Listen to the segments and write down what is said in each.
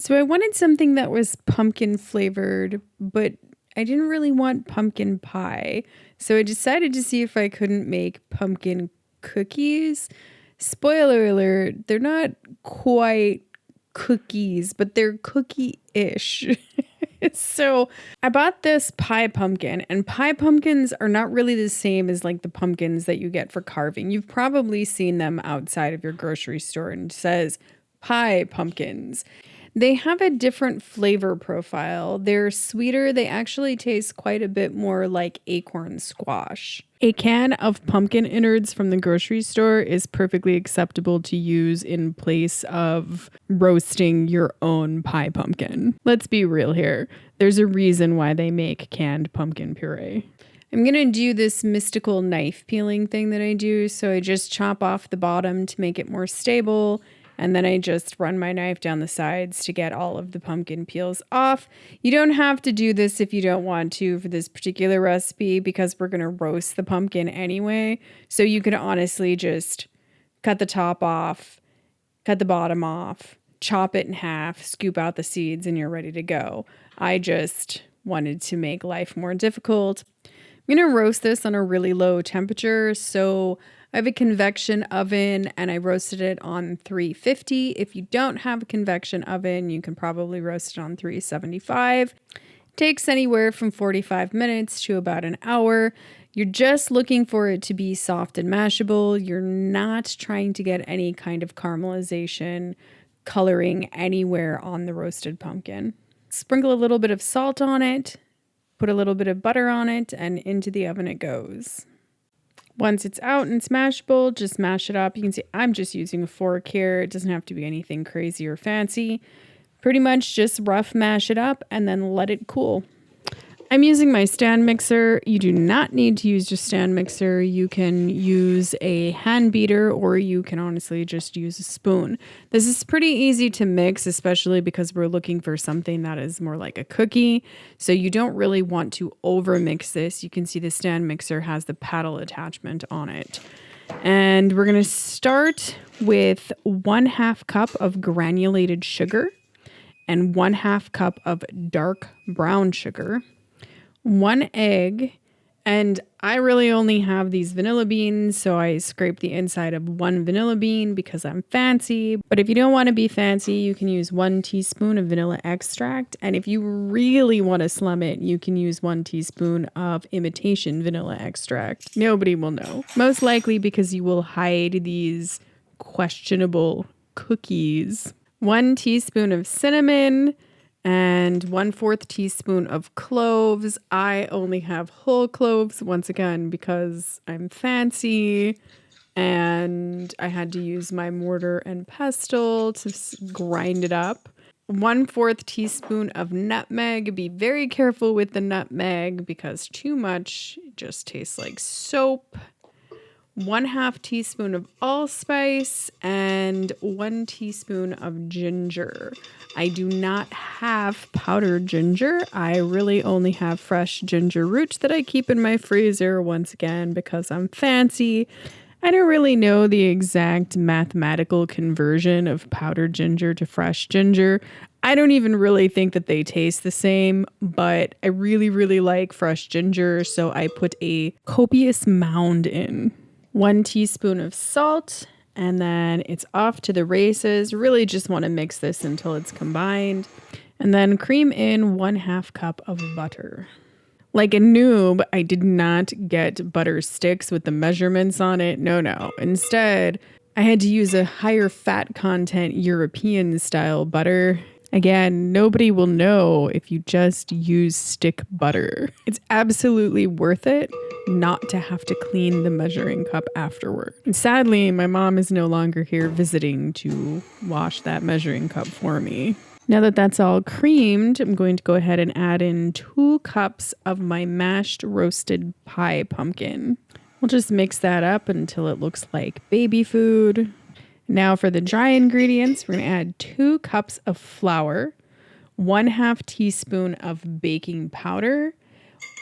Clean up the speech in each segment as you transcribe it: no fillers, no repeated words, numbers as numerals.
So I wanted something that was pumpkin flavored, but I didn't really want pumpkin pie. So I decided to see if I couldn't make pumpkin cookies. Spoiler alert, they're not quite cookies, but they're cookie-ish. So I bought this pie pumpkin, and pie pumpkins are not really the same as like the pumpkins that you get for carving. You've probably seen them outside of your grocery store and it says pie pumpkins. They have a different flavor profile. They're sweeter. They actually taste quite a bit more like acorn squash. A can of pumpkin innards from the grocery store is perfectly acceptable to use in place of roasting your own pie pumpkin. Let's be real here. There's a reason why they make canned pumpkin puree. I'm going to do this mystical knife peeling thing that I do. So I just chop off the bottom to make it more stable. And then I just run my knife down the sides to get all of the pumpkin peels off. You don't have to do this if you don't want to for this particular recipe because we're going to roast the pumpkin anyway. So you could honestly just cut the top off, cut the bottom off, chop it in half, scoop out the seeds, and you're ready to go. I just wanted to make life more difficult. I'm going to roast this on a really low temperature. So I have a convection oven and I roasted it on 350. If you don't have a convection oven, you can probably roast it on 375. It takes anywhere from 45 minutes to about an hour. You're just looking for it to be soft and mashable. You're not trying to get any kind of caramelization, coloring anywhere on the roasted pumpkin. Sprinkle a little bit of salt on it, put a little bit of butter on it, and into the oven it goes. Once it's out and it's mashable, just mash it up. You can see I'm just using a fork here. It doesn't have to be anything crazy or fancy. Pretty much just rough mash it up and then let it cool. I'm using my stand mixer. You do not need to use your stand mixer. You can use a hand beater or you can honestly just use a spoon. This is pretty easy to mix, especially because we're looking for something that is more like a cookie. So you don't really want to over mix this. You can see the stand mixer has the paddle attachment on it. And we're going to start with 1/2 cup of granulated sugar and 1/2 cup of dark brown sugar. 1 egg, and I really only have these vanilla beans, so I scrape the inside of 1 vanilla bean because I'm fancy. But if you don't want to be fancy, you can use 1 teaspoon of vanilla extract, and if you really want to slum it, you can use 1 teaspoon of imitation vanilla extract. Nobody will know. Most likely because you will hide these questionable cookies. 1 teaspoon of cinnamon, and 1/4 teaspoon of cloves. I only have whole cloves once again because I'm fancy and I had to use my mortar and pestle to grind it up. 1/4 teaspoon of nutmeg. Be very careful with the nutmeg because too much just tastes like soap. 1/2 teaspoon of allspice and 1 teaspoon of ginger. I do not have powdered ginger. I really only have fresh ginger root that I keep in my freezer once again because I'm fancy. I don't really know the exact mathematical conversion of powdered ginger to fresh ginger. I don't even really think that they taste the same, but I really, really like fresh ginger, so I put a copious mound in. 1 teaspoon of salt, and then it's off to the races. Really just want to mix this until it's combined. And then cream in 1/2 cup of butter. Like a noob, I did not get butter sticks with the measurements on it. No. Instead, I had to use a higher fat content European style butter. Again, nobody will know if you just use stick butter. It's absolutely worth it not to have to clean the measuring cup afterward. And sadly, my mom is no longer here visiting to wash that measuring cup for me. Now that that's all creamed, I'm going to go ahead and add in 2 cups of my mashed roasted pie pumpkin. We'll just mix that up until it looks like baby food. Now for the dry ingredients, we're going to add 2 cups of flour, 1/2 teaspoon of baking powder,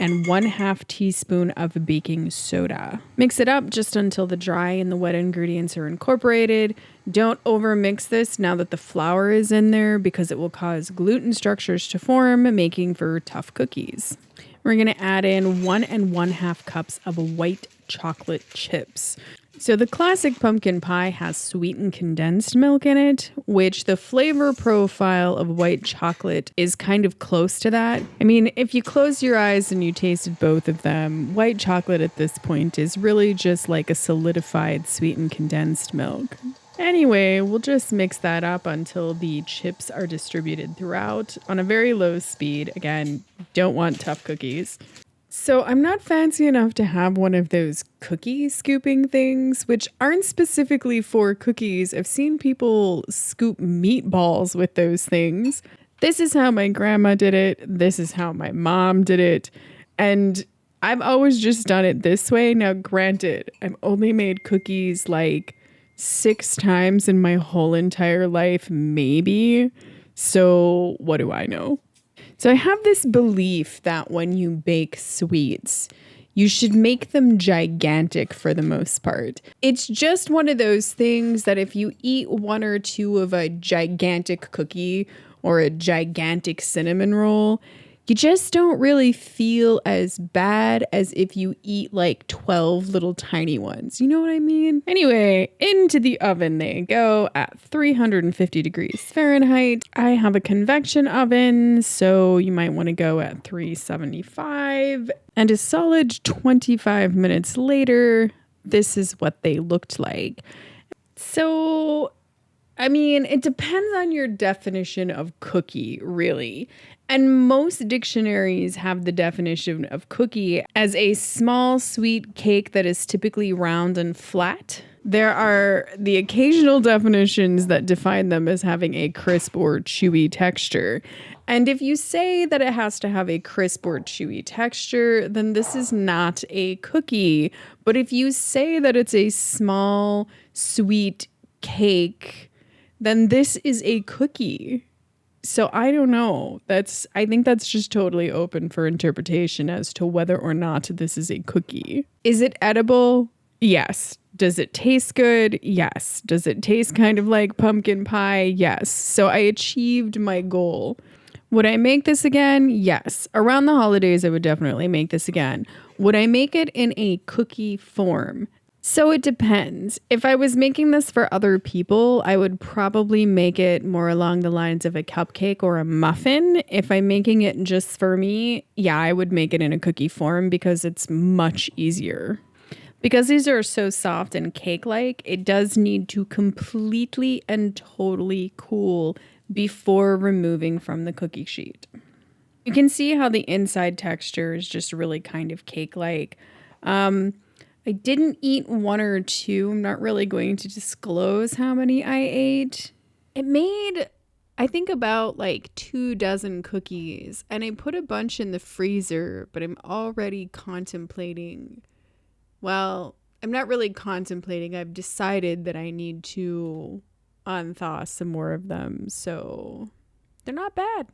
and 1/2 teaspoon of baking soda. Mix it up just until the dry and the wet ingredients are incorporated. Don't overmix this now that the flour is in there because it will cause gluten structures to form, making for tough cookies. We're going to add in 1 1/2 cups of white chocolate chips. So the classic pumpkin pie has sweetened condensed milk in it, which the flavor profile of white chocolate is kind of close to that. I mean, if you close your eyes and you tasted both of them, white chocolate at this point is really just like a solidified sweetened condensed milk. Anyway, we'll just mix that up until the chips are distributed throughout on a very low speed. Again, don't want tough cookies. So I'm not fancy enough to have one of those cookie scooping things, which aren't specifically for cookies. I've seen people scoop meatballs with those things. This is how my grandma did it. This is how my mom did it. And I've always just done it this way. Now, granted, I've only made cookies like 6 times in my whole entire life, maybe. So what do I know? So I have this belief that when you bake sweets, you should make them gigantic for the most part. It's just one of those things that if you eat 1 or 2 of a gigantic cookie or a gigantic cinnamon roll, you just don't really feel as bad as if you eat like 12 little tiny ones. You know what I mean? Anyway, into the oven they go at 350 degrees Fahrenheit. I have a convection oven, so you might want to go at 375. And a solid 25 minutes later, this is what they looked like. So, I mean, it depends on your definition of cookie, really. And most dictionaries have the definition of cookie as a small sweet cake that is typically round and flat. There are the occasional definitions that define them as having a crisp or chewy texture. And if you say that it has to have a crisp or chewy texture, then this is not a cookie. But if you say that it's a small sweet cake, then this is a cookie. So I don't know. I think that's just totally open for interpretation as to whether or not this is a cookie. Is it edible? Yes. Does it taste good? Yes. Does it taste kind of like pumpkin pie? Yes. So I achieved my goal. Would I make this again? Yes. Around the holidays, I would definitely make this again. Would I make it in a cookie form? So it depends. If I was making this for other people, I would probably make it more along the lines of a cupcake or a muffin. If I'm making it just for me, yeah, I would make it in a cookie form because it's much easier. Because these are so soft and cake-like, it does need to completely and totally cool before removing from the cookie sheet. You can see how the inside texture is just really kind of cake-like. I didn't eat 1 or 2. I'm not really going to disclose how many I ate. It made, I think, about like 2 dozen cookies. And I put a bunch in the freezer, but I'm already contemplating. Well, I'm not really contemplating. I've decided that I need to unthaw some more of them. So they're not bad.